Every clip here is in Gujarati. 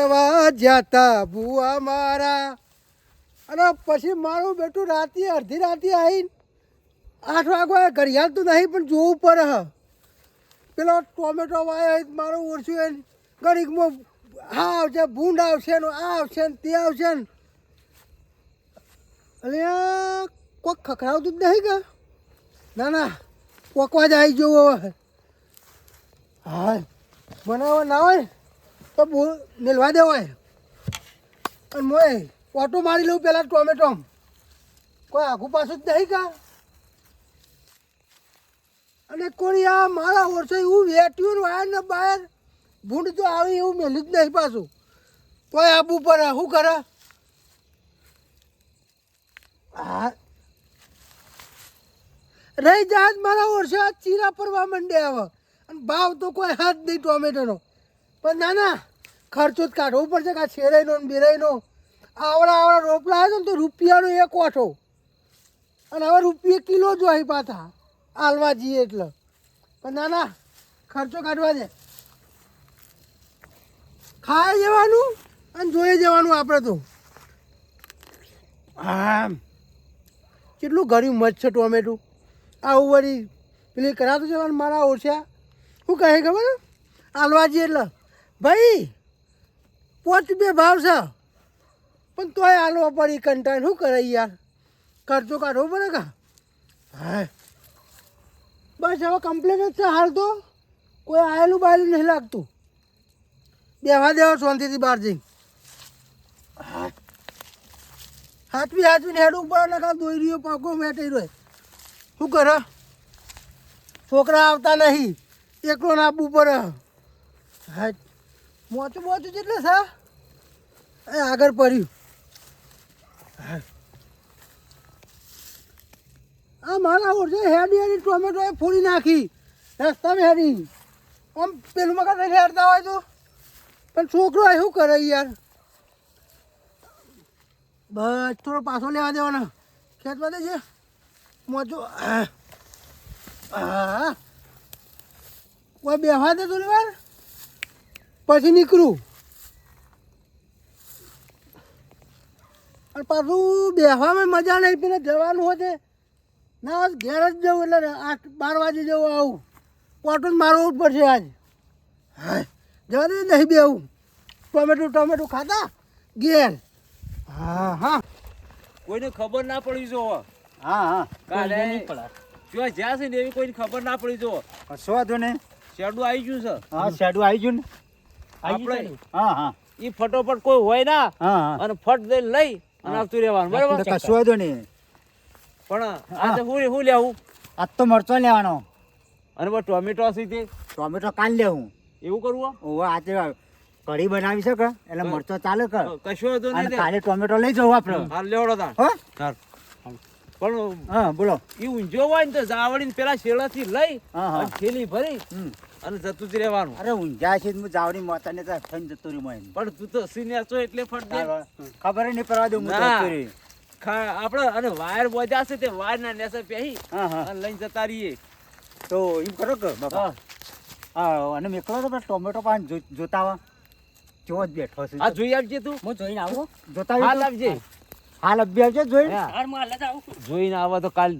લેવા જતા ભૂવા મારા. અને પછી મારું બેટું રાતે અડધી રાતે આવીને 8 વાગે ઘડિયાળ તો નહીં પણ જોવું પડે હ. પેલો ટોમેટો વાયો મારું ઓછું એને ગરીબમાં હા આવશે, ભૂંડ આવશે ને આ આવશે ને તે આવશે ને. એટલે કોઈક ખખડાવતું જ નહીં કે ના ના પોકવા જ આવી જવું હવે. હા મને હવે ના હોય તો મેળવા દે હોય અને મોય ઓટો મારી લઉં પેલા ટોમેટો. કોઈ આઘું પાછું જ નહીં કા. અને કોઈ આ મારા વર્ષે એવું વેટ્યું વાયર ને બહાર ભૂંડ તો આવી એવું મેલું જ નહીં પાછું. તોય આપવું પડે શું કરે. હા રહી જાય મારા વર્ષે આ ચીરા પડવા માંડે હવે. અને ભાવ તો કોઈ હાથ નહીં ટોમેટોનો. પણ ના ના ખર્ચો જ કાઢવો પડશે કે આ શેરાઈનો ને બેરાઈનો આવડા રોપલા આવે ને તો રૂપિયાનો 1 ઓઠો. અને હવે રૂપિયે કિલો જ હોય પાછા આલવા જઈએ એટલે. પણ ના ના ખર્ચો કાઢવા દે. ખાઈ જવાનું અને જોઈ જવાનું આપણે તો. હા કેટલું ઘણી મસ્ત છે ટોમેટું. આવું વળી પેલી કરાતું જવાનું મારા ઓછા શું કહે ખબર આલવા જઈએ એટલે ભાઈ 5 રૂપિયા ભાવ છે પણ તોય આલવા પડી કંટાળ. શું કરે યાર ખર્ચો કાઢવો પડે કા. હા બસ હવે કમ્પ્લેન જ છે હાલ તો. કોઈ આયેલું બાયેલું નહીં લાગતું. બેવા દેવા શાંતિથી બહાર જઈ. હા હાચવીને હેડું પડે ને કાં દોઈ રહ્યો પાકો મેટી રહ્યો. શું કરે છોકરા આવતા નહીં એકલો નાપવું પડે. હા મોચું જેટલે છે એ આગળ પડ્યું. હા આ મારા ઓળશે હેડી ટોમેટો એ ફોડી નાખી રસ્તામાં હેડી. આમ પેલું મકાન હેડતા હોય તો પણ છોકરો શું કરે યાર. બસ થોડો પાછો લેવા દેવાનો ખેંચવા દે છે મોચો. હા કોઈ બેહવા દે થોડી વાર પછી નીકળું. અને પાછું બેહવામાં મજા નહીં. પેલા જવાનું હોય ના ઘેર જ જવું એટલે 8-12 વાગે જવું આવું. ઓટો જ મારવું જ પડશે આજ. હા જવા દે નહીં બેવું. ટોમેટો ખાતા ઘેર. હા હા કોઈને ખબર ના પડી જો. હા હા કાલે જો જ્યાં છે ને એવી કોઈને ખબર ના પડી જો. કશો વાંધો ને શેડું આવી ગયું છે. હા શેડું આવી ગયું ને. આપણે હા હા ઈ ફટોફટ કોઈ હોય ના હા હા અને ફટ દઈને લઈ અને આવતું રહેવાનું બરાબર. કશો વાંધો નહીં. પણ આજે હું લેવું આજ તો મરચો લેવાનો અને બસ ટોમેટો છે તે ટોમેટો કાલ લેવું. એવું કરવું. ઓવે આજે કઢી બનાવી છે કે એટલે મરચો ચાલે કર. કશું હતું અને નહીં. કાલે ટોમેટો લઈ જવું આપણે. હાલ લેવડો તાર. હો પણ હા બોલો. ઈ ઊંઝો હોય ને તો જાવડીને પેલા શેડાથી લઈ હા હા અને થેલી ભરી અને જતું જ રહેવાનું. અરે ઊંઝા છે હું જાવડી મોતાને તો થઈને જતો રહ્યો મને. પણ તું તો સિનિયર છો એટલે ફટ દે. ખબર નહીં પડવા દઉં હું તો ના. જતો રહ્યો. આપણે અને વાયર બોજા છે તે વાયર ના નેસે પહેરી હા હા અને લઈને જતા રહીએ. તો એમ કરો કે બાપા હા હા અને મેકલો તો ટોમેટો પાન જોતા આવા કેવો જ બેઠો છે. આ જોઈ આવજે તું. હું જોઈને આવું. જોતા હાલ આવજે. હાલ અભી આવજો જોઈને. જોઈને આવા તો કાલ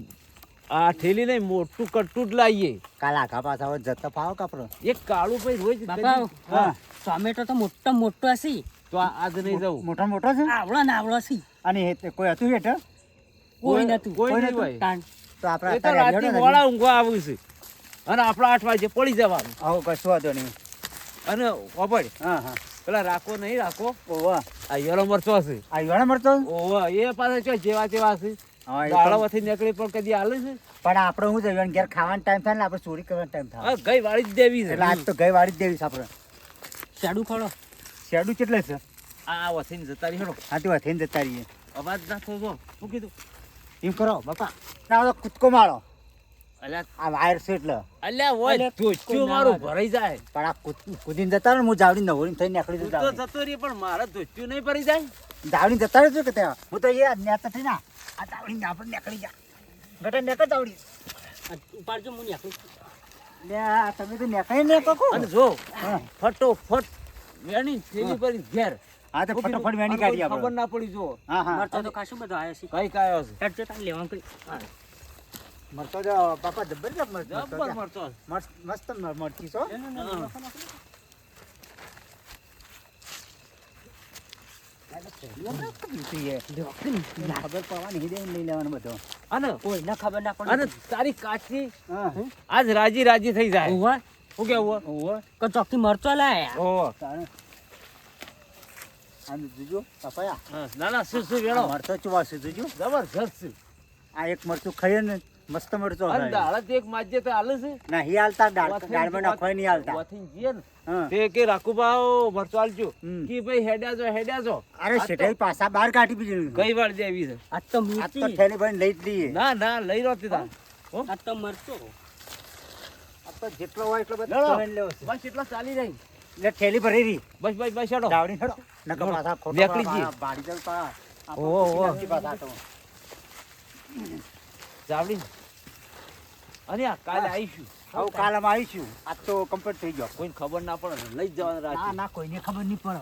આ ઠેલી નહીં મોટું કટ્ટું જ લાવીએ. કાલ આખા પાછા હવે જતા પાવ કાપરો. એક કાળું ભાઈ રોજ બાપા હા ટોમેટો તો મોટો હશે. તો આજ નહીં જવું. મોટો છે આવડો છે. અને કોઈ હતું હેઠ કોઈ નતું. કોઈ નહીં નતું. હોય. તાણ. તો આપણે એ તો અત્યારે રાતે હેડો ને. મોડા ઊંઘવા આવું છે અને આપણે 8 વાગે પડી જવાનું. આવું કશું વાંધો નહીં. અને ખબર હા હા પેલા રાખો નહીં રાખો ઓવા આ યલો મરચો છે. આ યોણા મરતો ઓવા એ પાસે ચો જેવા તેવા છે. હા એ દાડો તો- વથી નીકળી પણ કદી હાલે છે. પણ આપણે શું છે ઘેર ખાવાનો ટાઈમ થાય ને આપણે ચોરી કરવાનો ટાઈમ થાય હા ગઈ વાળી જ દેવી છે. એટલે આજ તો ગઈ વાળી જ દેવી છે આપણે. શાડું ખોલો. શેડું કેટલે છે આ વથી જતા રહી હેડો. હા તે થઈને જતા રહીએ. અવાજ ના થતો શું કીધું. એમ કરો બાપા ના તો કૂદકો મારો. અલ્યા આ વાયર છે એટલે અલ્યા હોય અલ્યા, ધોચ્યું કોઈ ના મારું વાગે. ભરાઈ જાય. પણ આ કૂદીને જતા રહો ને હું જાવડી નવરી થઈને નીકળી તું જતા તો જતો રહી પણ મારે ધોચ્યું નહીં ભરી જાય. જાવડી જતા રહેજો કે ત્યાં હું તો એ નેતા થઈ ના આ જાવડી આપણે નીકળી જા ગટે નેકળ જાવડી ઉપાડજો હું નીકળું. લે આ તમે તો નીકળી ને કાકો અને જો હા ફટોફટ વેણી થેલી ભરી ઘેર હા તો ફટાફટ વેણી કાઢી ખબર આપણે. ના પડી જો હા હા મરચા તો ખાસું બધું આવ્યા છે કઈ કાયો છે હેડ જતા લેવાનું કઈ મરચો તો બાપા જબરજસ્ત મરચો જબ્બર છે. મરચો છે. મસ્ત મરચી છો ખબર પડવાની હિદે લઈ લેવાનું બધું. અને કોઈને ખબર ના અને પડે તારી કાચી હા આજ રાજી રાજી થઈ જાય ઓવા શું કેવું ઓહો કે ચોકથી મરચો લાયા ઓહો તાણે આમ જોજો પપાયા હા, ના ના શું શું વેણો આ મરચો ચુવા છે જોજો. જબરજસ્ત છે આ એક મરચું ખાઈએ ને મસ્ત મરચો અને થાય. દાળત એક માજ્ય તો હાલે છે નહીં હાલતા દાળમાં નાખવાય નહીં હાલતા. વાથીને જીએ ને, હા. તે કે રાખુભાવ મરચો આલજો હમ. કે ભાઈ હેડ્યા છો અરે શેઠાઈ પાછા બહાર કાઢી બીજું કઈ વાર જેવી છે આજ તો આ તો મીઠી ઠેલી ભાઈ લઈ જ લઈએ. ના ના લઈ રહ્યો તે તાર આજ તો મરચો આ તો જેટલો હોય એટલો બધો લેલો. લઈને લેવો છે. બસ એટલા ચાલી રહી એટલે ઠેલી ભરી રહી બસ હેડો દાવડી હેડો નકર પાછા ખોટા વેકલી જઈએ. બાળી જવું પા ઓહો, ઓહો. પાછા તો જાવડી અને આ કાલે આવીશું હવે કાલમાં આવીશું આજ તો કમ્પ્લીટ થઈ ગયો. કોઈને ખબર ના પડે ને, લઈ જ જવાના ના રાજી ના કોઈને ખબર નહીં પડે.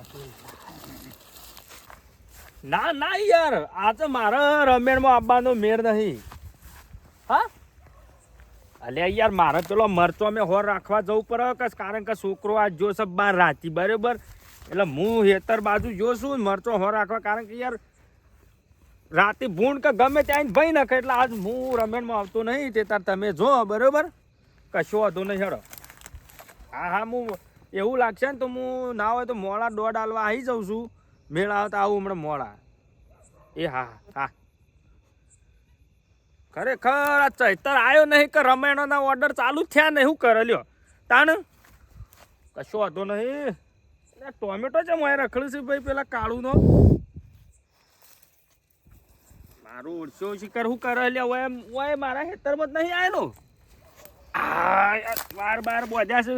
ના ના યાર આ તો મારા રમેણમાં આવવાનો મેળ નહીં હા અલ્યા યાર મારે પેલો મરચો અમે હોર રાખવા જવું પડે કે કારણ કે છોકરો આ જોશે બાર રાતી બરાબર એટલે હું હેતર બાજુ જોશું મરચો હોર રાખવા કારણ કે યાર રાતે ભૂંડ કે ગમે ત્યાં ભાઈ નાખે એટલે આજ હું રમેણમાં આવતો નહીં તે તાર તમે જો બરાબર કશો વાંધો નહીં હેડો હા હા હું એવું લાગશે ને તો હું ના હોય તો મોડા દોડ હાલવા આવી જાઉં છું મેળ આવે તો આવું હમણાં મોડા એ હા હા ખરેખર આ ચૈતર આવ્યો નહીં કે રમેણોના ઓર્ડર ચાલુ જ થયા નહીં શું કરે લ્યો તાણ કશો વાંધો નહીં એટલે ટોમેટો છે મારે રખડું છે ભાઈ પેલા કાળુનો મારું ઓળશો શિકાર શું કરે લ્યો ઓય મારા ખેતરમાં જ નહીં આવેલો આ યાર બાર બાર બોધ્યા છે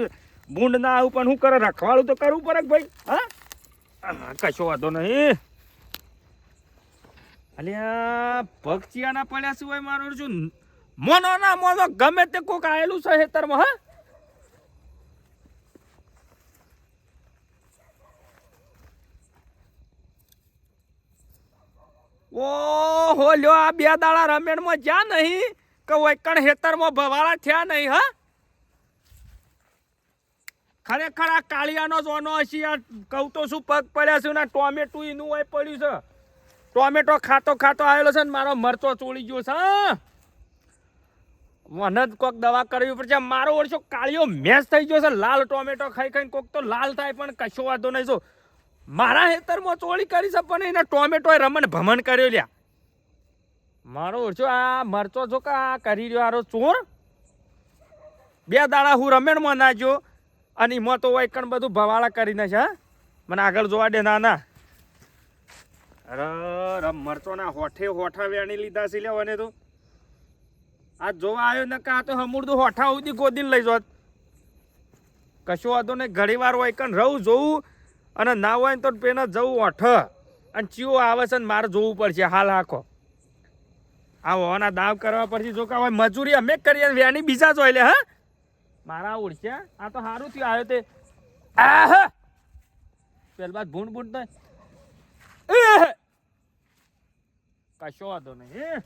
ભૂંડ ના આવું પણ શું કરે રખવાડું તો કરવું પડે કે ભાઈ હા કશો વાંધો નહીં અલ્યા ભગચિયાના પડ્યા સિવાય મારું શું મોનો ના મોનો ગમે તે કોક આયેલું છે ખેતરમાં હા ઓહો લ્યો આ બે દાડા રમેણમાં જ્યાં નહીં કે વૈકણ ખેતરમાં ભવાળા થયા નહીં હા ખરેખર આ કાળિયાનો જોનો હશે આ કહું તો શું પગ પડ્યા છે ને ટોમેટું એનું હોય પડ્યું છે ટોમેટો ખાતો ખાતો આવેલો છે ને મારો મરચો ચોળી ગયો છે મને જ કોક દવા કરવી પડશે મારો ઓળશો કાળિયો મેચ થઈ ગયો છે લાલ ટોમેટો ખાઈ ખાઈને કોક તો લાલ થાય પણ કશો વાંધો નહીં જો મારા ખેતરમાં ચોળી કરી છે પણ એને ટોમેટો રમણ ભમણ કર્યો લ્યા મારો ઓળશો આ મરચો જો કે આ કરી રહ્યો આરો ચોર બે દાડા હું રમેણમાં ના જો અને એમાં તો વૈકણ બધું ભવાળા કરીને છે હા મને આગળ જોવા દે ના ના અરે મરચોના હોઠા વેણી લીધા છે લેવાને તો આ જોવા આવ્યો ને કે આ તો હમુરદું હોઠા સુધી ગોદીને લઈ જોત કશો વાંધો નહીં ઘણી વાર હોય કણ રહું જોવું અને ના હોય ને તો પેને જવું હોઠ અને ચીવો આવે છે ને મારે જોવું પડશે હાલ આખો આ હોવાના દાવ કરવા પડશે જો કે હવે મજૂરી અમે કરીએ વેણી બીજા જોઈ લે હા મારા ઓળશે આ તો સારું થયું આવ્યો તે આહ પેલ બાદ ભૂંડ ભૂંડ તો કશો વાંધો નહીં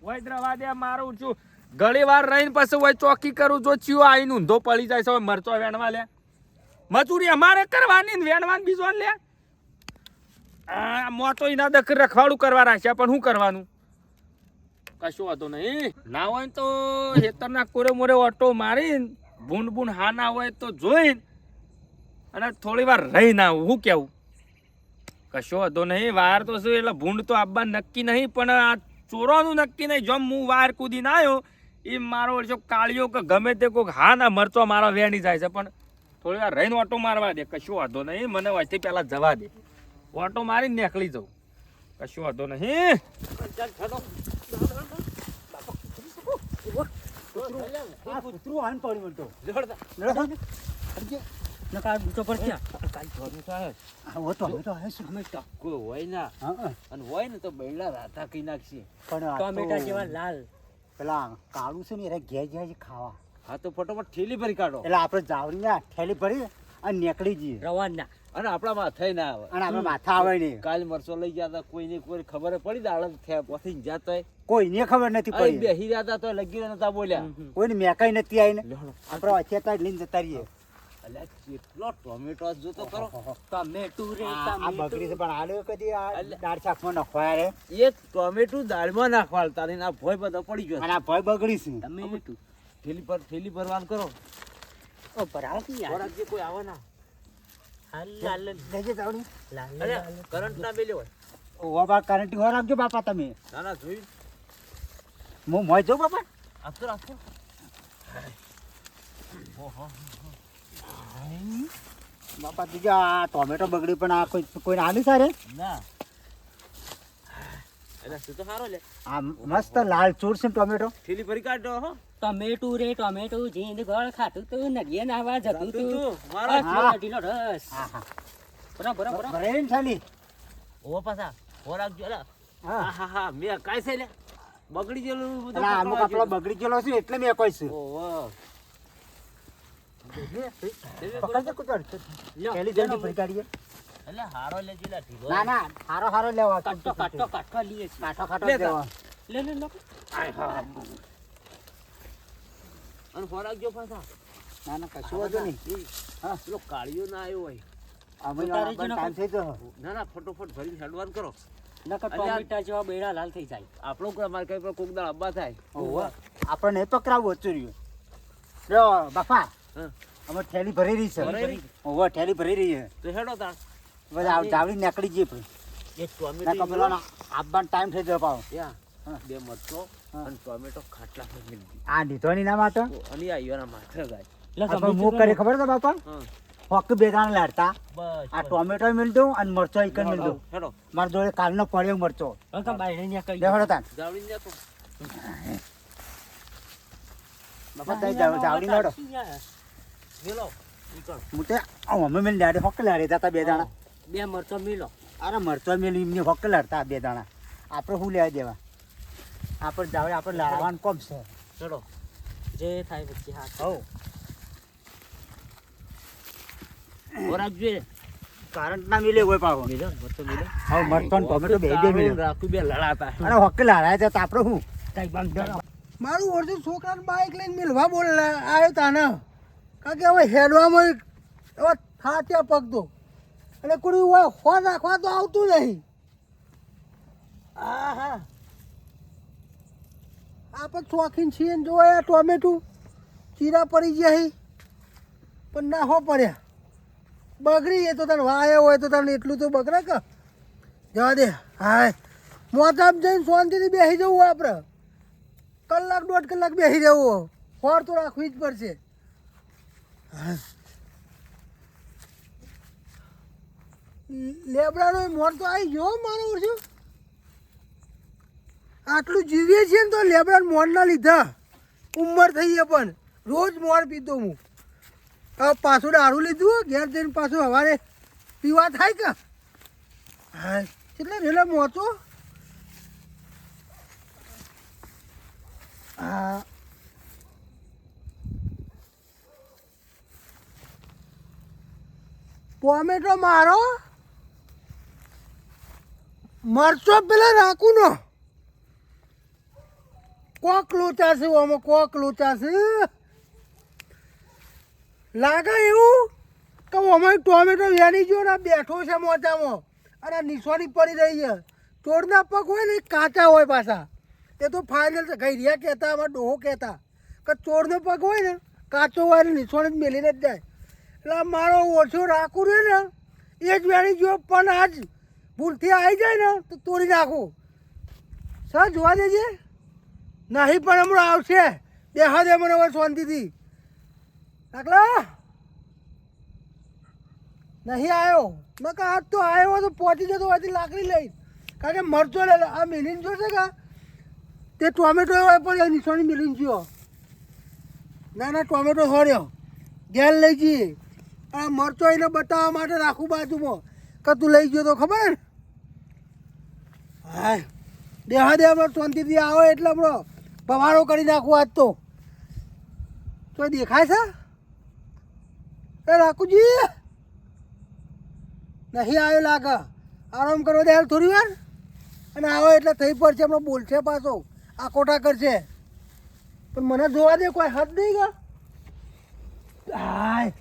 વૈદ્રવા દે મારું ઉઠું ઘણી વાર રહીને પછી હોય ચોકી કરું જો ચિયો આવીને ઊંધો પડી જાય છે હવે મરચો વેણવા લે મજૂરી અમારે કરવાની ને વેણવાની બીજો લે મોતો એના દખ રખવાડું કરવા રાખ્યા પણ શું કરવાનું કશો વાંધો નહીં ના હોય તો ખેતરના કોરે મોરે ઓટો મારીને ભૂંડ ભૂંડ હા ના હોય તો જોઈને અને થોડી વાર રહી ના આવું શું કેવું કશો વાંધો નહીં વાર તો શું એટલે ભૂંડ તો આવવા નક્કી નહીં પણ આ ચોરોનું નક્કી નહીં જેમ હું વાર કૂદીને આવ્યો એ મારો વર્ષો કાળિયો કે ગમે તે કોઈક હા ના મરચો મારો વેણી જાય છે પણ થોડી વાર રહીને ઓટો મારવા દે કશો વાંધો નહીં મને વચ્ચે પહેલા જવા દે ઓટો મારીને નીકળી જાઉં કશો વાંધો નહીં આ કૂતરું આન પડ્યું મને તો. નકા ઊંચો પર ક્યાં કાલ જોવાનું થાય આ હો તો હવે તો આવે છે. અમે ટક્કો હોય ના હા, હા. અને હોય ને તો બૈડા રાતા કઈ નાખશે પણ આ ટોમેટા તો જેવા લાલ પેલા કાળું છે ને એને ઘેર જાય છે ખાવા હા તો ફટોફટ થેલી ભરી કાઢો એટલે આપણે જાવરી ના ઠેલી ભરી અને નીકળી જઈએ રવાના અને આપણા માથે ના આવે અને આપણે માથા આવે નહીં. કાલ મરચો લઈ ગયા હતા કોઈને કોઈ ખબર પડી દાડમ થયા પછી જાતો કોઈને ખબર નથી પડી. બેસી રહ્યા હતા તો લગી નતા બોલ્યા કોઈને મેકાઈ નથી આવીને લેવડો. આપણે અચેતા જ લઈને જતા રહીએ. અલ્યા કેટલો ટોમેટો જોતો કરો ટમેટું રે આ બગડી છે પણ આલ્યો કદી આ દાળ શાકમાં નખવાય રે. એક ટોમેટું દાળમાં નાખવાળ તારી આ ભોય બધો પડી ગયો અને આ ભય બગડી છે. ટમેટું થેલી ભરવાનું કરો ઓ ભરાવ કે યાર ખોરાક જે કોઈ આવે ના હાલ લાલ લેજે જાવડી. લાલ અરે કરંટ ના મેલ્યો હોય ઓવા બા કરંટી હો રાખજો બાપા તમે. ના ના જોઈ હું મોય જો બાપા. આપતો રાખો બાપા તું આ ટોમેટો બગડી પણ આ કોઈને આલી સારે. ના એટલે શું તો સારો લે આ મસ્ત લાલ ચૂર છે ટોમેટો. થેલી ભરી કાઢો હો ટમેટું રે ટમેટું જીંદ ગળ ખાતું તું નગીએ નાવા જતું તું મારો હા. ઢીલો રસ હા હા બરાબર બરાબર ભરે ને થાલી. ઓ પાછા ખોરાક જો લે હા હા હા મેં કાઈ છે લે બગડી ગયેલું બધું અને અમુક આપણો બગડી ગયેલો છે એટલે મેં કોઈ છું. ઓહો પકડજે કુતર. પહેલી જલ્દી ભરી કાઢીએ. એટલે હારો લેજી લા ઢીલો ના ના હારો હારો લેવા. કાટો કાટો કાટો લીએ છે કાઠો ખાટો લેતા. લેવા. લે લે લો આય હા અને ખોરાક જો પાછા ના ના કશું વાંધો નહીં. હા પેલો કાળિયો ના આવ્યો હોય અમે ઉતારી જો ટાઈમ થઈ ગયો. ના ના ફટોફટ ભરીને હેડવાન કરો નકર ટમેટા જેવા બેડા લાલ થઈ જાય આપણો કોઈ અમારે કઈ કોક દાળ અબ્બા થાય ઓહો આપણને એ પકડાવવું ચોર્યું. જો બાપા હા અમે થેલી ભરી રહી છે. ભરાઈ રહી? ઓહો થેલી ભરી રહી છે. તો હેડો તાણ બધા જાવડી નીકળી જઈએ પણ. એક ના ટોમેટો કપેલો આવવાનો ટાઈમ થઈ ગયો પાછો. યા હા. બે મરચો હા. અને ટોમેટો ખાટલા પર મિલતી આ દીધોની ના માટે અને આ ઈવાના માથે ગાય લે આપણે હું કરે ખબર છે બાપા. હા હોક બે દાણા લાડતા. બસ આ ટોમેટો મિલ દઉં અને મરચો એક મિલ દઉં. હેડો મારા જોડે કાલનો પડ્યો મરચો. તો બાયણે ન્યા કઈ દેવાડો તાન. જાવડીને જાતો બાપા તઈ જાવડી લાડો. મેલો નીકળ હું તે અમે મિલ લાડે હોક લાડે જતા બે દાણા. બે મરચો મિલો અરે મરચો મિલ એમને હોક લાડતા બે દાણા. આપણે શું લેવા દેવા. આપણે જાવડે આપણે લાડવાનું કોમ છે. હેડો જે થાય પછી હાથ હવ ખોરાક જોઈએ કરંટ ના મિલે હોય પાછો. મિલો મરચો મિલો હવે મરચો ને ટોમેટો બે બે મિલે. રાખું બે લડાતા અને હોક લાડ્યા જતા આપણે શું કઈ બંધ મારું ઓળખું છોકરાને બાઇક લઈને મિલવા બોલ આવ્યો તાને કારણ કે હવે હેડવામાં હવે થાત્યા પગતો અને કોઈ હોય હો નાખવા તો આવતું નહીં. હા હા આપણે શોખીન છીએ ને જોયા ટોમેટું ચીરા પડી ગયા હી પણ ના હો પડ્યા બગડી એ તો તને વાયો હોય તો તને એટલું તો બગડે કે જવા દે. હાય મોતામ જઈને શાંતિથી બેસી જવું આપણે કલાક દોઢ કલાક બેસી રહેવું ફોર તો રાખવી જ પડશે. લેબડાનો મોર તો આવી ગયો મારો ઓછું આટલું જીવીએ છીએ ને તો લેબડા મોર ના લીધા ઉંમર થઈ છે પણ રોજ મોર પીતો હું. હવે પાછું દારૂ લીધું ઘેર જઈને પાછું સવારે પીવા થાય કે હા કેટલા રેલા મોતો હા ટોમેટો મારો મરચો પેલા રાખું નો કોક લોચા છે આમાં કોક લોચા છે લાગે એવું કે અમારી ટોમેટો વેરી ગયો ને બેઠો છે મોચામાં અને નિશાની પડી રહી છે. ચોરના પગ હોય ને એ કાચા હોય પાછા એ તો ફાઇનલ છે ઘરિયા કહેતા અમારા ડોહો કહેતા કે ચોરનો પગ હોય ને કાચો હોય ને નિશાની જ મેલીને જ જાય. એટલે મારો ઓછો રાખું રહે ને એ જ વેરી ગયો પણ આજ ભૂલથી આવી જાય ને તો તોડી નાખું. સર જોવા દેજે નહીં પણ હમણાં આવશે બેહા દે મને હવે શાંતિથી. દાખલા નહીં આવ્યો મેં કહા આજ તો આવ્યો તો પહોંચી જતો હોયથી લાકડી લઈ કારણ કે મરચો લે આ મિલીન જોશે કે તે ટોમેટો હોય પણ એ નિશાની મિલીન ગયો. ના ના ટોમેટો હર્યો ઘેર લઈ જઈએ આ મરચો એને બતાવવા માટે રાખું બાજુમાં કે તું લઈ ગયો તો ખબર ને. હા દેહા દે હમણાં શાંતિથી આવો એટલે હમણાં બવારો કરી નાખું આજ તો દેખાય છે એ રાખુજી નહીં આવ્યો લાગે. આરામ કરવા દે હાલ થોડી વાર, અને આવો એટલે થઈ પડશે, હમણાં બોલશે પાછો, આ કોટા કરશે. પણ મને જોવા દે, કોઈ હાથ નહીં ગયો. હાય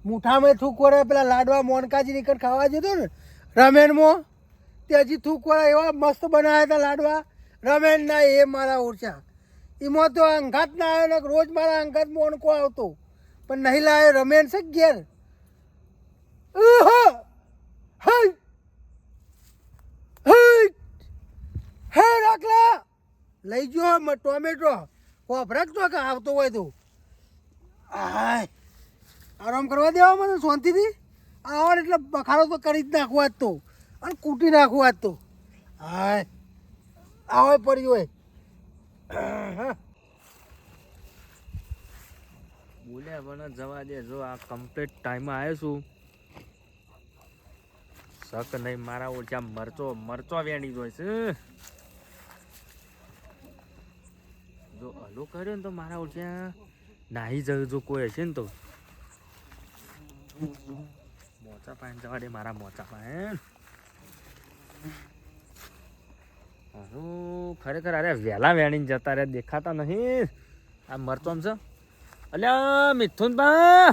મુઠામાં થૂક વળે, પેલા લાડવા મોનકાજી નીકળ ખાવા જતો ને રમેણમાં, તે હજી થૂક વળે એવા મસ્ત બનાવ્યા હતા લાડવા રમેણ ના. એ મારા ઓછા એમાં તો અંગાત ના આવ્યો ને, રોજ મારા અંગાત મોનકો આવતો, પણ નહીં લાવ્યો રમેણ છે ઘેર. હે રાખલા લઈ ગયો ટોમેટો કોપરાક તો કે આવતો હોય તો. હાય આરામ કરવા દેવા મને શાંતિથી. આવો એટલે બખારો તો કરી જ નાખવો આજ તો, અને કૂટી નાખવો આજ તો. હાય આવો પડી હોય. બોલ્યા મને જવા દે. જો આ કમ્પ્લીટ ટાઈમમાં આવ્યો છું. શક નહીં મારા ઓછા મરચો વેણી જોઈ છે. જો હલો કર્યો ને તો મારા ઓછા નાહી જવું. જો કોઈ હશે ને તો મોચા પાન જવા દે. મારા મોચા પાન ખરેખર અરે વહેલા વેણીને જતા રહ્યા, દેખાતા નહીં. આ મરચોમ છે. અલ્યા મિથુનભા,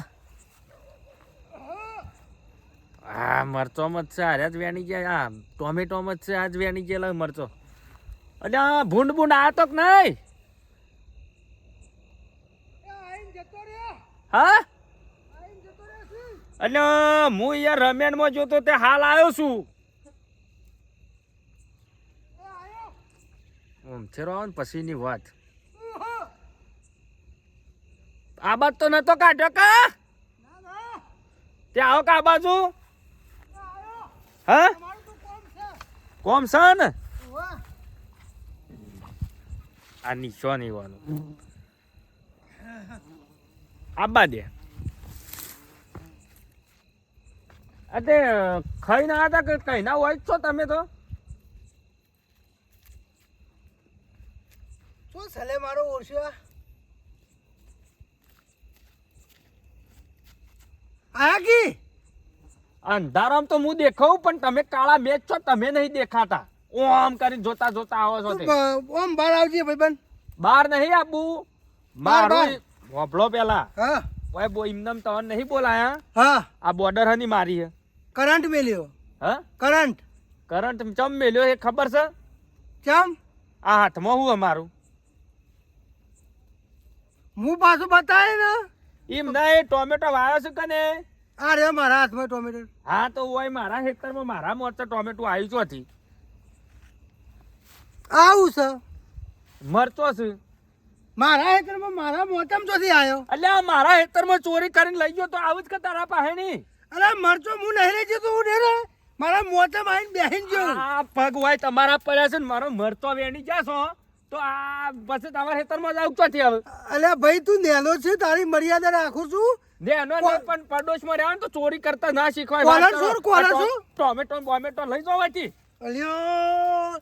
આ મરચોમ જ છે. હારે જ વેણી ગયા. આ ટોમેટોમ જ છે. આજ વેણી ગયેલા મરચો. અલ્યા ભૂંડ આ તો નહીં. હા અલ્યા હું યાર રમેણમાં જોતો તે હાલ આવ્યો છું. છેરો ને પછીની વાત. આ બાજુ તો નતો કાઢ્યો કા? ત્યાં આવો કા બાજુ? હા કોમ છે ને? આ નીચો નહીં વાનું. આબા દે. અતે ખાઈ ના હતા કે કઈ ના હોય છો તમે તો? શું છલે મારો ઓળશો આયા કી અંધારામ તો હું દેખાઉં, પણ તમે કાળા મેચ છો, તમે નહીં દેખાતા. ઓમ કરીને જોતા જોતા આવો છો તે. ઓમ બહાર આવજે ભાઈબંધ. બહાર નહીં આબુ. મારું હોભળો પેલા. હા ઓય બો ઇમનમ તવન નહીં બોલાયા. હા આ બોર્ડર હની મારી હે. કરંટ મેલ્યો. હા કરંટ કરંટ ચમ મેલ્યો એ ખબર છે? ચમ આ હાથમાં હું અમારું હું પાછું બતાવે ને. એમ નહીં, ટોમેટો વાયો છે કને? આ રે મારા હાથમાં ટોમેટો. હા તો ઓય મારા ખેતરમાં મારા મોરચા ટોમેટો આવ્યું ચોથી. આવું છે મરચો છે મારા હેતરમાં, મારા મોતમ ચોથી આવ્યો. અલ્યા મારા ખેતરમાં ચોરી કરીને લઈ ગયો તો આવું જ કે તારા પાસે નહીં? અરે મરચો હું નહીં લઈ જતો, હું ને મારા મોતમ આવીને બેહીને ગયો. આ પગ હોય તમારા પડ્યા છે ને મારો મરચો વેણી જાશો તો આ પછી તમારા ખેતરમાં જ આવું ચોથી આવે. અલ્યા ભાઈ તું નેલો છે, તારી મર્યાદા રાખું છું. ને એનો નહીં, પણ પડોશમાં રહેવાનું તો ચોરી કરતા ના શીખવાય. કોલર વાત કરો. છો, કોલર છો? ટોમેટો બોમેટો લઈ જાવ હતી. અલ્યો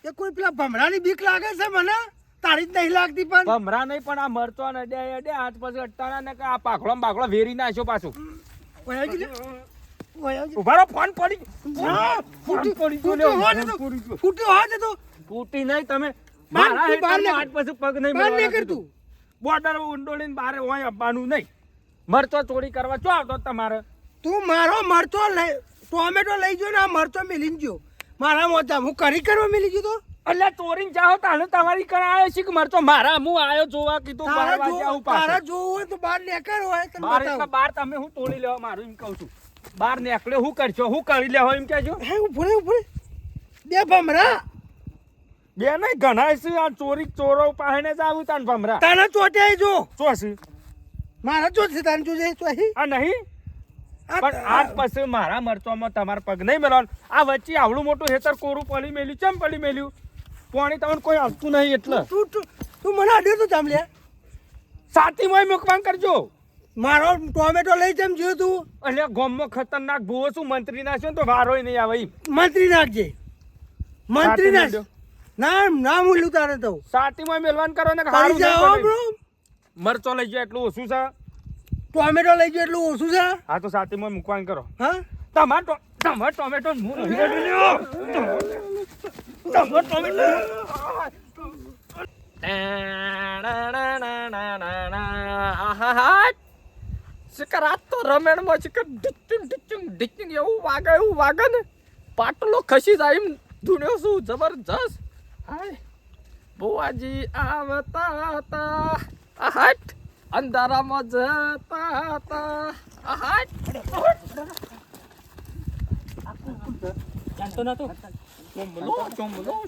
એ કોઈ પેલા ભમરાની બીક લાગે છે મને, તારી જ નહીં લાગતી. પણ ભમરા નહીં, પણ આ મરચો ને અડે અડે આજ પછી અટ્ટાણા ને આ પાખડો બાખડો વેરી નાખ્યો પાછું. ઉભારો ફોન પડી ફૂટ્યો હાથ હતો. ફૂટી નહીં તમે બહાર મારા નીકળ, હેઠળમાં આજ પછી પગ નહીં બહાર મેળવવાના નીકળ તું. કીધું. બોર્ડર ઊંડોળીને બારે હોય આપવાનું નહીં. મરચો ચોરી કરવા ચો આવતો તમારે? તું મારો મરચો લઈ ટોમેટો લઈ ગયો ને આ મરચો મેલી ગયો મારા મોતા. હું કરી કરવા મેલી ગયો તો એટલે ચોરીને જાઓ તાને તમારી કણ આવ્યો છે કે મરચો મારા હું આવ્યો જોવા કીધું 12 વાગે આવું તારા પાછો. જોવું હોય તો બહાર નીકળ હોય તને બાર એટલે બતાવું. બાર તમે હું તોડી લેવા મારું એમ કહું છું. બાર નીકળ્યો હું કરશો, હું કરી લેવો એમ કહેજો. હે ઉભરે ઉભરે બે ભમરા બે નહીં ઘણા છે આ ચોરી ચોરો પાસે જ આવું તાન ભમરા તને ચોટે જો ચોસી મારા ચોટ છે તને જોજે તો અહીં આ નહીં. પણ આજ પછી મારા મરચોમાં તમારા પગ નહીં મેળવાનું. આ વચ્ચે આવડું મોટું હેતર કોરું પડી મેલ્યું. ચમ પડી મેલ્યું? પાણી તમને કોઈ આવતું નહીં એટલે તું મને અડ્યો તો જામલ્યા. સાતીમાં મૂકવાન કરજો. મારો ટોમેટો લઈ જેમ જોયું તું એટલે ગામમાં ખતરનાક ભૂવો શું મંત્રી નાખ્યો ને તો વારોય નહીં આવે એમ. મંત્રી નાખજે મંત્રી નાખ. સાતી ના ના મૂલ્યું તારે તો સાતીમાં મેલવાન કરો ને તારી હારું નહીં જાઓ બને. બ્રો. મરચો લઈ જાય એટલું ઓછું છે. ટોમેટો લઈ ગયો એટલું ઓછું છે. હા તો સાતીમાં મૂકવાન કરો. હા તમાર ટોમેટો હું નહીં રેડી તમાર ટોમેટો શિકરાત તો રમેણમાં શિકર ડિચિંગ એવું વાગે ને પાટલો ખસી જાય એમ ધૂણ્યો છું જબરજસ્ત. હાય બુઆજી આવતા હતા આહાટ અંધારામાં જતા હતા આહાટ. જાણતો નતો.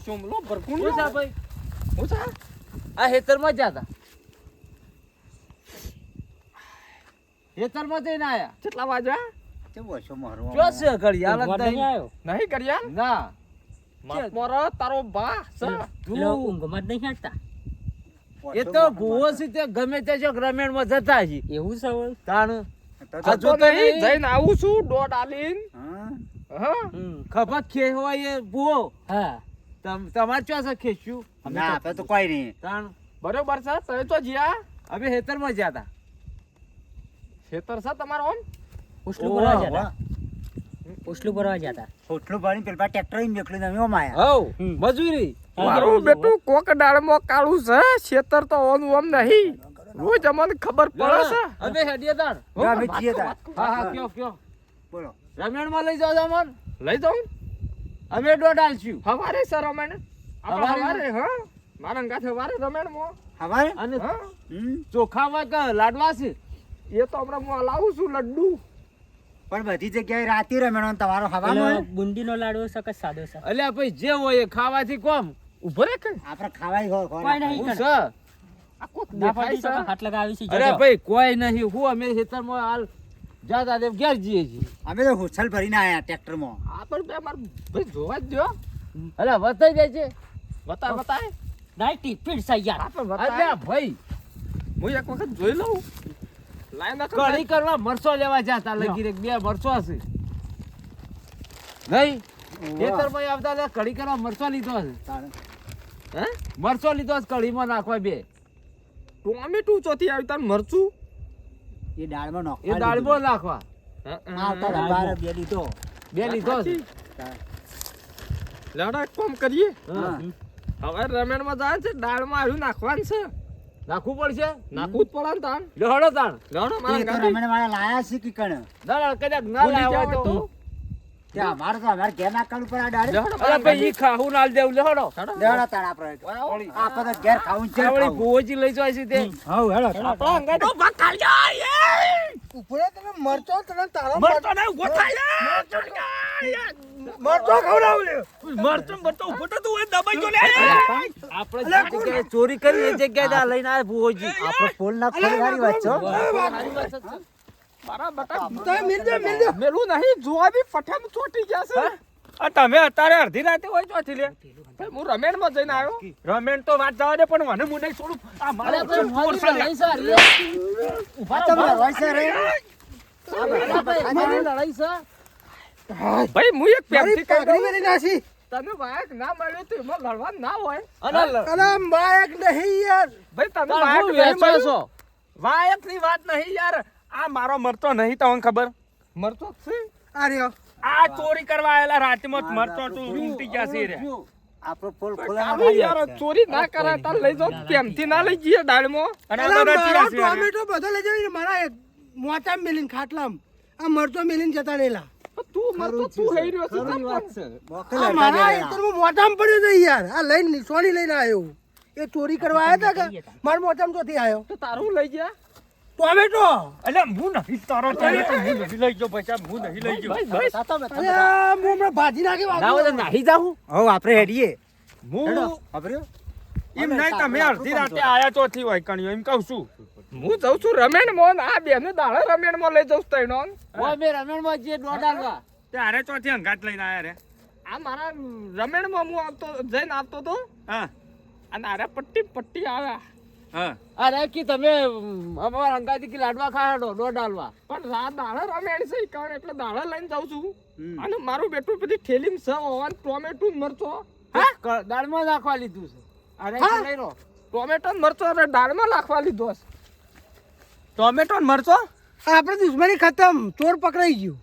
ચોમલો ભરકું શું છે ભાઈ? હું છે આ હેતરમાં જતા હેતરમાં જઈને આયા. કેટલા વાગ્યા? કેવો છો મારો જો છે ઘડિયાળ જ ઊંઘવા નહીં નહીં. આવ્યો. નહીં કર્યા ના મારો તારો બા છે. પેલો ઊંઘમાં જ નહીં હેડતા. એ તો ભૂવો છે તે ગમે તે જો રમેણમાં જતા છે એવું છે હવે? તાણ હજુ હજુ તો નહીં નહીં. જઈને આવું છું દોઢ આલીન. હા હા ખબર ખેવા એ ભૂવો હા. તમારે ચો છે ખેસ્યું ના આપણે તો કોઈ નહીં. તાણ બરોબર છે તમે તો જ્યાં અમે હેતરમાં જતા. ખેતર છે તમારો આમ પોસ્ટલું ભરવા જતા. પોસ્ટલું ભરવા જતા. પોટલું ભરીને પેલા ટ્રેક્ટર મેકલું ને અમે ઓમ આયા. હવ મજૂરી મારું બેટું કોક ડાળમાં કાળું છે ખેતર તો ઓમ ઓમ નહીં રોજ અમને ખબર પડે છે. અમે હેડીએ તાણ. ના, અમે છીએ તાર. હા હા કયો કયો બોલો રમેણમાં લઈ જાઓ તમને લઈ જાઉં અમે દોઢ આલશું હવારે સર રમેણ હવારે? હવારે હા મારા ગાંઠ હવારે રમેણ મો હવારે અને હા ચોખામાં કે લાડવા છે એ તો હમણાં હું લાવું છું લડ્ડુ. પણ બધી જગ્યાએ રાતે રમેણો ને તમારો પેલો હવામાં બુંદીનો લાડવો છે કે સાદો છે? અલ્યા ભાઈ જે હોય એ ખાવાથી કોમ ઉભો રે કે આપણે ખાવાય કોઈ ખોરાક. નહીં. હું છે આ કોક ના દેખાય પાડી તો છે. હાથ લગાવી છે. અરે જોજો. ભાઈ કોઈ નહીં હું અમે ખેતરમાં હાલ જાતા તે ઘેર જઈએ છીએ અમે તો હોસ્ટેલ ભરીને આયા ટ્રેક્ટરમાં. આ પણ બે માર ભાઈ જોવા જ દો. અલ્યા વતાઈ જાય છે બતાય નાઇટી ફીટ છે યાર. આ પણ બતાય અલ્યા ભાઈ હું એક વખત જોઈ લઉં લાઈન નાખો કઢી કરવા મરચો લેવા જતા લગી રે બે મરચો હશે નહીં ખેતરમાં આવતા હતા કઢી કરવા મરચો લીધો હશે તારે. હે મરચો લીધો હશે કઢીમાં નાખવા બે ટોમેટું ચોથી આવી તાર મરચું એ દાળમાં એ નોખવા દાળમાં નાખવા લીધું. આવતા હતા બાર બે લીધો. બે લીધો હશે લડા કોમ કરીએ હા. હવે રમેણમાં જાય છે દાળમાં આવ્યું નાખવાનું છે નાખવું પડશે નાખવું જ પડે ને તાન લેહડો તાણ લડો એ મારા તો ગાડી રમણ વાળા લાયા છે કે કણ? દાળ કદાચ ના ભૂલી લાવ્યા જાવ તો તો. તે અમારે તો અમારે ઘેર નાખવાનું પર આ દાડે. લડો અરે મારા ભાઈ ઈ ખાવું ના દેવું લેહડો લેવડો તાણ આપણે. આપણે તો ઘેર ખાવું છે આવડી ખાવું. ભુવોજી લઈ જાય છે તે હઉ, હેડો. આપણા અંગાડો બકાલ જાય ઉપરે તને મરચો તને તારો મરતો ને ઉભો થાય મરચો ખવડાવ લે મરતો ઉભો તો તું એ દબાઈ ગયો લે આપણે જે જગ્યાએ ચોરી કરી એ જગ્યાએ આ લઈને આવ્યા ભુવોજી આપણે પોલ ના ખોલ વાળી વાત છો. મારા બટા તો મિલ દે મેલું નહીં જોવા બી પઠાણ ચોટી ગયા છે આ તમે અત્યારે અડધી રાતે હોય ચોથી લે ભાઈ હું રમેણ માં જઈને આવ્યો રમેણ તો વાત જવા દે પણ મને હું નહીં છોડું આ મારો અરે ભાઈ ચોર છે લે. લડાઈ છે અરે. આ તમે હોય છે રે. અરે ભાઈ મારી લડાઈ છે ભાઈ હું એક મારી પેમથી કહી પાઘડી દઉં મેલી નાસી તને બાયક ના મળ્યો તો એમાં લડવા ના હોય અને અરે બાયક નહીં યાર ભાઈ તમે તાર બાયક હું નહીં વેચો મળ્યું? છો વાયક ની વાત નહીં યાર આ મારો મરતો નહીં તમને ખબર મરતો જ છે આ રહ્યો આ ચોરી કરવા આયેલા રાતમાં જ મરતો તું ઊંઘી ગયા છે રે આપણો પોલ ખોલવાનો આવી વાળી યાર વાત છે. ચોરી ના કરાય તાર લઈ જાઓ કેમથી ના લઈ જઈએ દાળમાં અને આ અલા, બધા મારો ચીરા છે રે. ટોમેટો બધો લઈ જઈને મારા મોચામાં મેલીને ખાટલામ આ મરચો મેલીને જતા રહેલા તું મરતો તું હઈ રહ્યો છે ખરી વાત છે મોકલ આ હટા મારા દે. ખેતરમાં મોચામાં પડ્યો છે યાર આ લઈને સોની લઈને આવ્યો એ ચોરી કરવા આવ્યા હતા કે મારા મોચામાં ચોથી આવ્યો તો તારું લઈ ગયા ટોમેટો એટલે હું નહીં તારો ટોમેટો હું નહીં લઈ ગયો બચા હું નહીં લઈ ગયો અરે આ હું હમણાં ભાજી નાખી ના વાગી હોય તો નાહી જાઉં હઉ, આપણે હેડીએ. હું ખબર્યું? એમ નહીં તમે અડધી રાતે આયા ચોથી હોય કણ્યો એમ કહું છું હું જઉં છું રમેણ મોન આ બેને દાડે રમેણ માં લઈ જઉં તૈનો ઓય મે રમેણમાં જે દોડાલવા ત્યારે ચોથી અંગાત લઈને આયા રે આ મારા રમેણ માં હું આવતો જઈને આવતો તો હા અને આરે પટ્ટી આવ્યા હા અરે કે તમે અમારા અંગાથી કે લાડવા ખાડો દોડાલવા પણ રાત દાડે રમેણ છે કારણ એટલે દાડે લઈને જાઉં છું હમ. અને મારું બેટું બધી થેલીમ છે ઓવન ટોમેટો ને મરચો દાળમાં નાખવા લીધું છે અરે હા? લઈ રો ટોમેટો ને મરચો અરે દાળમાં નાખવા લીધો છે ટોમેટો ને મરચો આપણે દુશ્મની ખતમ ચોર પકડાઈ ગયું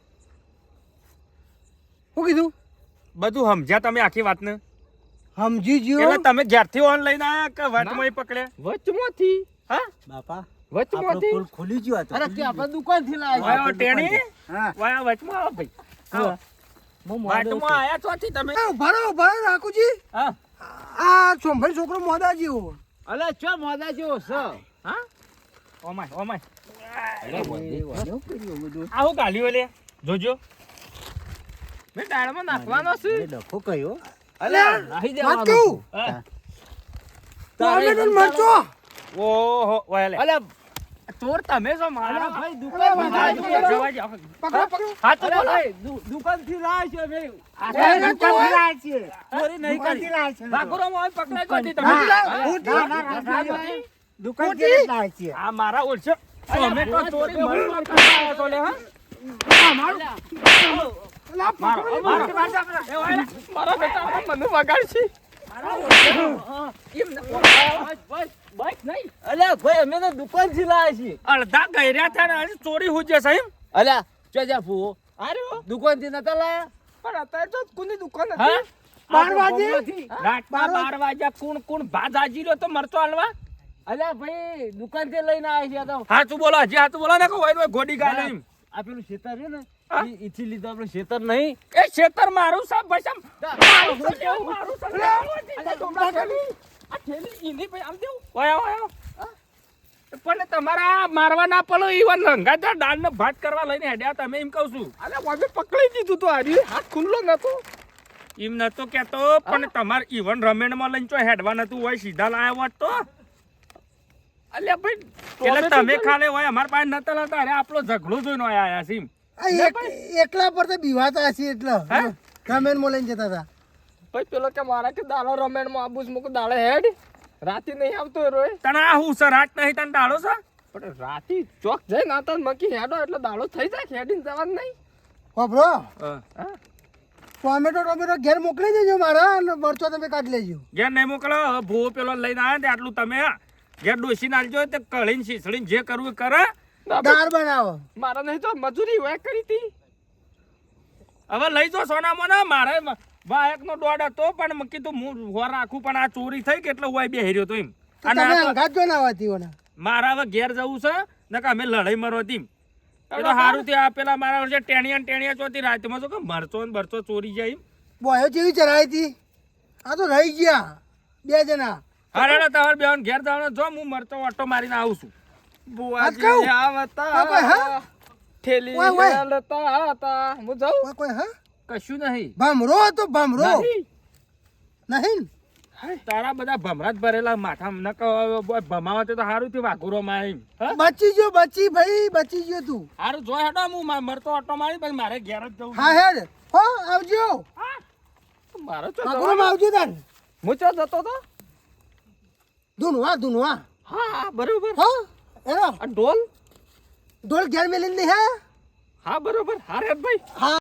શું કીધું બધું સમજ્યા તમે આખી વાતને? સમજી એટલે ગયો તમે ઘેરથી ઓન લઈને આયા કે વચમાં પકડ્યા? વચમાંથી હા બાપા વચમાંથી આપણો પુલ ખુલી ગયો હતો. અરે કે આપણે દુકાનથી લાવ્યા વાયો ટેણી હા વાયા વચમાં આવો ભાઈ આવો. હું મોડો વચમાં આયા ચોથી તમે ઉભા રહો રાખુજી. હા આ સોમભાઈ છોકરો મોદા જેવો. અલે ચો મોદા જેવો છે હા ઓમાય ઓમાય અલે વંદે આવું કાઢ્યું લે જોજો મેં દાળમાં નાખવાનો છે. એ ડખો કયો અલે નાહી વાત દેવાનું કહું હા. ટોમેટો ને મરચો. ઓહો વાયા લે અલે ચોર તમે છો મારા અરે ભાઈ અરે દુકાન ભાઈ, જવા જાઓ. પકડો પકડો. હાથ અરે બોલો. ભાઈ દુકાન થી લાવ છે ભાઈ દુકાનથી લાયા છીએ. ચોરી નહીં દુકાનથી કરી લાયા છીએ. ભાગોળામાં હોય પકડાય ચોથી તમે. ના, ના, ના, ના, ના, ના. દુકાનથી જ લાયા છીએ. આ મારા ઓળશે ટોમેટો ચોરી મળવા કરતા તો લે હા અલા, પકડો. મારા બેટા મને વગાડશે. અલે ભાઈ અમે તો દુકાન થી લાયા છીએ અડધા ગયર્યા હતા ને હજી ચોરી હું જશે એમ. અલે ચો જા ફૂવો દુકાન થી નતા લાયા પણ અત્યારે તો કોની દુકાન હા? હતી? 12 વાગે? રાતના 12 વાગ્યા કોણ ભાત હાજી રહ્યો તો મરચો હાલવા. અલ્યા ભાઈ દુકાન થી લઈને આવ્યા છે તો હાચું બોલો હજી હાચું બોલો ને કે હોય ગોડી ગાય એમ. આ પેલું શેતર છે ને હા? ઈથી લીધું આપણે શેતર નહીં એ ખેતર મારું સાહેબ ભાઈ સાહેબ મારું છે લેવું, મારું છે લેવું. આ ડોંગરા ખાલી. આ થેલી ઈની ભાઈ આમ દેવું. ઓય, ઓય, ઓય. પણ તમારા મારવા ના પડો ઈવન રંગાતા દાળ ને ભાત કરવા લઈને હેડ્યા તમે એમ કહું છું. અલે વાગે પકડી દીધું તો હારી હાથ ખુલ્લો નતો એમ નતો કેતો પણ તમાર ઈવન રમેણમાં લઈને ચો હેડવા નતું હોય સીધા લાયા હોત તો અલ્યા ભાઈ એટલે તમે ખાલી હોય અમાર પાસે નતા લાતા અરે આપણો ઝઘડો જોઈને આયા છે એમ. આ એકલા પર તો બીવાતા હશે એટલે હે? રમેન મો લઈને જતા હતા. ભાઈ પેલો કે મારા કે દાડો રમેણ માં આબુ મુક દાડે હેડ રાતી નહીં આવતો રોય તને આ હું છે રાત નહીં તને દાડો છે પણ રાતી ચોક જઈ ના તો મકી હેડો એટલે દાડો થઈ જાય હેડીને જવાનું નહીં હોભળો, હા. ટોમેટો ઘેર મોકલી દેજો મારા અને મરચો તમે કાઢી લેજો. ઘેર નહીં મોકલો હવે ભૂવો પેલો લઈને આવ્યા ને આટલું તમે ઘેર ડોસી નાલજો તે કળીને શીસડીને જે કરવું એ કરે. દાળ બનાવો. મારા નહીં તો મજૂરી હોય કરી હતી હવે લઈ જો સોના મોના મારે વાયક નો દોડ હતો પણ મેં કીધું હું હોર રાખું પણ આ ચોરી થઈ કે એટલે હું બે હેર્યો તો એમ તો અને તમે આ તો અંગાત જો ના આવતી હોના. મારા હવે ઘેર જવું છે ને કે અમે લડાઈ મરો હતી એ તો સારું થયું આ પેલા મારા વર્ષે ટેણિયા ચોથી રાતમાં શું કે મરચો ને બરચો ચોરી જાય એમ. બોયો જેવી ચરાઈ હતી. આ તો રહી ગયા 2 જણા. હારે તમારે બેન ઘેર જવાનું જો હું મરચો ઓટો મારીને આવું છું. બુઆજી કહું? આવતા કોઈ હા? થેલી ઓય, ઓય. હેલતા હતા હું જાઉં કોઈ હા? કશું નહીં ભમરો હતો ભમરો. નહીં. નહીં? તારા બધા ભમરા જ ભરેલા માથા ન ભમાવા તો સારું થયું વાઘુરો માં એમ હા? બચી ગયો ભાઈ બચી ગયો તું. હારું જો હેડો હું મરતો ઓટો મારી પછી મારે ઘેર જ જવું હા હેડ હો આવજો. મારો તો માગુરમાં આવજો તાર. હું ચો જતો તો ધૂનવા હા બરોબર હો એનો આ ઢોલ ઢોલ ઘેર મેલીને નહીં હે. હા બરોબર હા રે ભાઈ હા